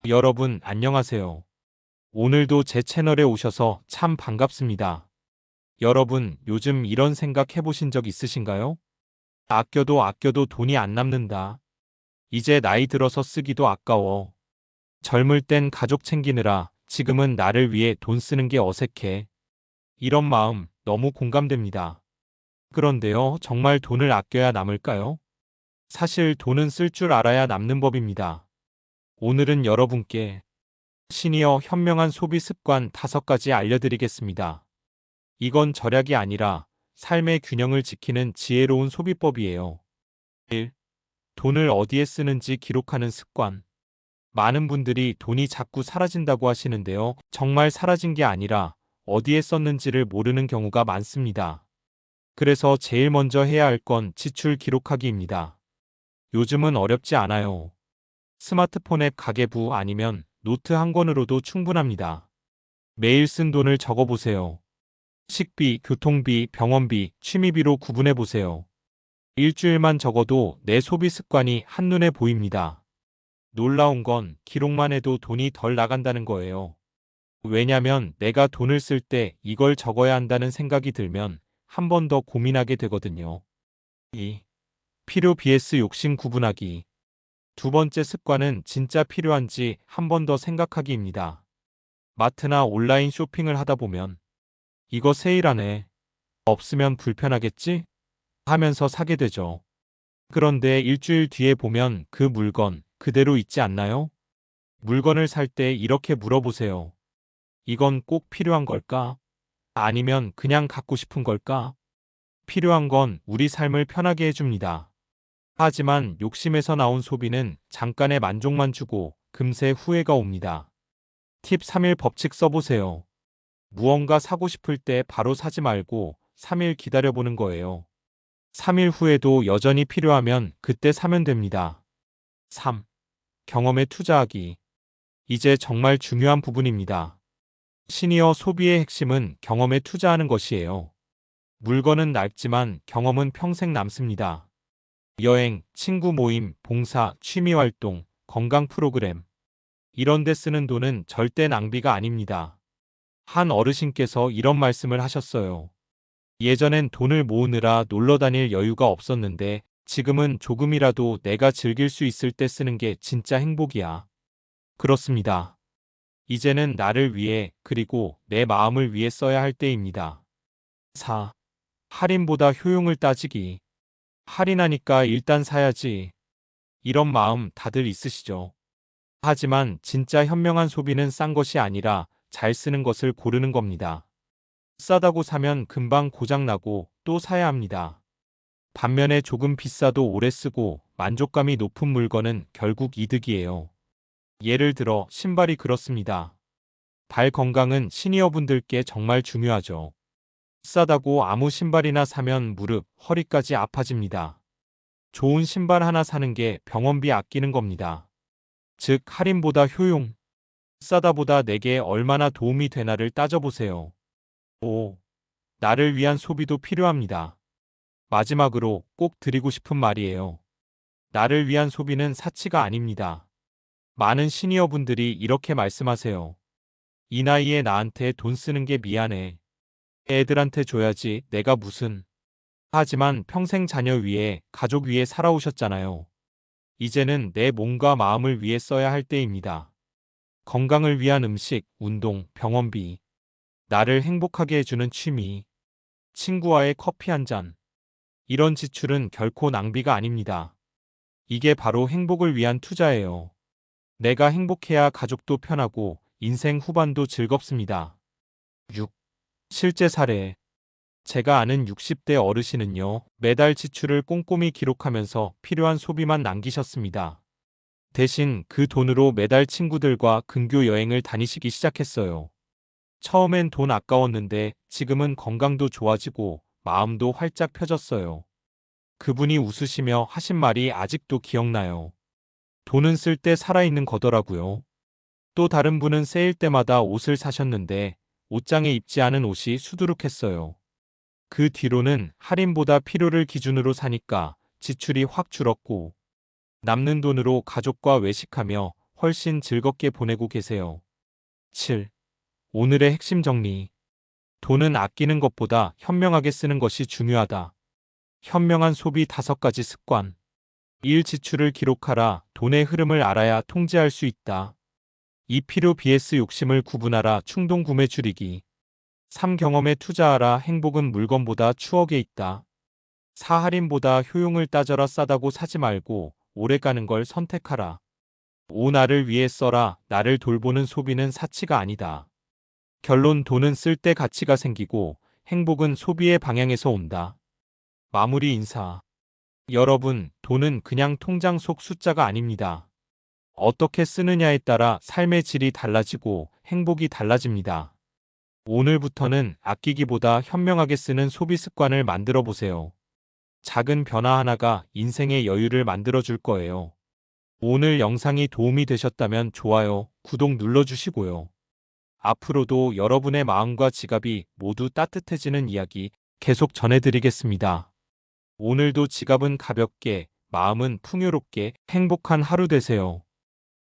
여러분, 안녕하세요. 오늘도 제 채널에 오셔서 참 반갑습니다. 여러분, 요즘 이런 생각 해보신 적 있으신가요? 아껴도 아껴도 돈이 안 남는다. 이제 나이 들어서 쓰기도 아까워. 젊을 땐 가족 챙기느라 지금은 나를 위해 돈 쓰는 게 어색해. 이런 마음 너무 공감됩니다. 그런데요, 정말 돈을 아껴야 남을까요? 사실 돈은 쓸 줄 알아야 남는 법입니다. 오늘은 여러분께 시니어 현명한 소비 습관 5가지 알려드리겠습니다. 이건 절약이 아니라 삶의 균형을 지키는 지혜로운 소비법이에요. 1. 돈을 어디에 쓰는지 기록하는 습관. 많은 분들이 돈이 자꾸 사라진다고 하시는데요. 정말 사라진 게 아니라 어디에 썼는지를 모르는 경우가 많습니다. 그래서 제일 먼저 해야 할 건 지출 기록하기입니다. 요즘은 어렵지 않아요. 스마트폰 앱 가계부 아니면 노트 한 권으로도 충분합니다. 매일 쓴 돈을 적어보세요. 식비, 교통비, 병원비, 취미비로 구분해보세요. 일주일만 적어도 내 소비 습관이 한눈에 보입니다. 놀라운 건 기록만 해도 돈이 덜 나간다는 거예요. 왜냐면 내가 돈을 쓸 때 이걸 적어야 한다는 생각이 들면 한 번 더 고민하게 되거든요. 2. 필요 vs 욕심 구분하기. 두 번째 습관은 진짜 필요한지 한 번 더 생각하기입니다. 마트나 온라인 쇼핑을 하다 보면 이거 세일하네. 없으면 불편하겠지? 하면서 사게 되죠. 그런데 일주일 뒤에 보면 그 물건 그대로 있지 않나요? 물건을 살 때 이렇게 물어보세요. 이건 꼭 필요한 걸까? 아니면 그냥 갖고 싶은 걸까? 필요한 건 우리 삶을 편하게 해줍니다. 하지만 욕심에서 나온 소비는 잠깐의 만족만 주고 금세 후회가 옵니다. 팁 3일 법칙 써보세요. 무언가 사고 싶을 때 바로 사지 말고 3일 기다려보는 거예요. 3일 후에도 여전히 필요하면 그때 사면 됩니다. 3. 경험에 투자하기. 이제 정말 중요한 부분입니다. 시니어 소비의 핵심은 경험에 투자하는 것이에요. 물건은 낡지만 경험은 평생 남습니다. 여행, 친구 모임, 봉사, 취미 활동, 건강 프로그램. 이런 데 쓰는 돈은 절대 낭비가 아닙니다. 한 어르신께서 이런 말씀을 하셨어요. 예전엔 돈을 모으느라 놀러 다닐 여유가 없었는데 지금은 조금이라도 내가 즐길 수 있을 때 쓰는 게 진짜 행복이야. 그렇습니다. 이제는 나를 위해 그리고 내 마음을 위해 써야 할 때입니다. 4. 할인보다 효용을 따지기. 할인하니까 일단 사야지. 이런 마음 다들 있으시죠? 하지만 진짜 현명한 소비는 싼 것이 아니라 잘 쓰는 것을 고르는 겁니다. 싸다고 사면 금방 고장나고 또 사야 합니다. 반면에 조금 비싸도 오래 쓰고 만족감이 높은 물건은 결국 이득이에요. 예를 들어 신발이 그렇습니다. 발 건강은 시니어분들께 정말 중요하죠. 싸다고 아무 신발이나 사면 무릎, 허리까지 아파집니다. 좋은 신발 하나 사는 게 병원비 아끼는 겁니다. 즉 할인보다 효용, 싸다보다 내게 얼마나 도움이 되나를 따져보세요. 5. 나를 위한 소비도 필요합니다. 마지막으로 꼭 드리고 싶은 말이에요. 나를 위한 소비는 사치가 아닙니다. 많은 시니어분들이 이렇게 말씀하세요. 이 나이에 나한테 돈 쓰는 게 미안해. 애들한테 줘야지 내가 무슨. 하지만 평생 자녀 위에 가족 위에 살아오셨잖아요. 이제는 내 몸과 마음을 위해 써야 할 때입니다. 건강을 위한 음식, 운동, 병원비. 나를 행복하게 해주는 취미. 친구와의 커피 한 잔. 이런 지출은 결코 낭비가 아닙니다. 이게 바로 행복을 위한 투자예요. 내가 행복해야 가족도 편하고 인생 후반도 즐겁습니다. 6. 실제 사례. 제가 아는 60대 어르신은요, 매달 지출을 꼼꼼히 기록하면서 필요한 소비만 남기셨습니다. 대신 그 돈으로 매달 친구들과 근교 여행을 다니시기 시작했어요. 처음엔 돈 아까웠는데 지금은 건강도 좋아지고 마음도 활짝 펴졌어요. 그분이 웃으시며 하신 말이 아직도 기억나요. 돈은 쓸 때 살아있는 거더라고요. 또 다른 분은 세일 때마다 옷을 사셨는데 옷장에 입지 않은 옷이 수두룩했어요. 그 뒤로는 할인보다 필요를 기준으로 사니까 지출이 확 줄었고 남는 돈으로 가족과 외식하며 훨씬 즐겁게 보내고 계세요. 7. 오늘의 핵심 정리. 돈은 아끼는 것보다 현명하게 쓰는 것이 중요하다. 현명한 소비 5가지 습관. 1. 지출을 기록하라. 돈의 흐름을 알아야 통제할 수 있다. 2. 필요 vs 욕심을 구분하라. 충동 구매 줄이기. 3. 경험에 투자하라. 행복은 물건보다 추억에 있다. 4. 할인보다 효용을 따져라. 싸다고 사지 말고 오래 가는 걸 선택하라. 5. 나를 위해 써라. 나를 돌보는 소비는 사치가 아니다. 결론. 돈은 쓸 때 가치가 생기고 행복은 소비의 방향에서 온다. 마무리 인사. 여러분, 돈은 그냥 통장 속 숫자가 아닙니다. 어떻게 쓰느냐에 따라 삶의 질이 달라지고 행복이 달라집니다. 오늘부터는 아끼기보다 현명하게 쓰는 소비 습관을 만들어 보세요. 작은 변화 하나가 인생의 여유를 만들어 줄 거예요. 오늘 영상이 도움이 되셨다면 좋아요, 구독 눌러주시고요. 앞으로도 여러분의 마음과 지갑이 모두 따뜻해지는 이야기 계속 전해드리겠습니다. 오늘도 지갑은 가볍게, 마음은 풍요롭게 행복한 하루 되세요.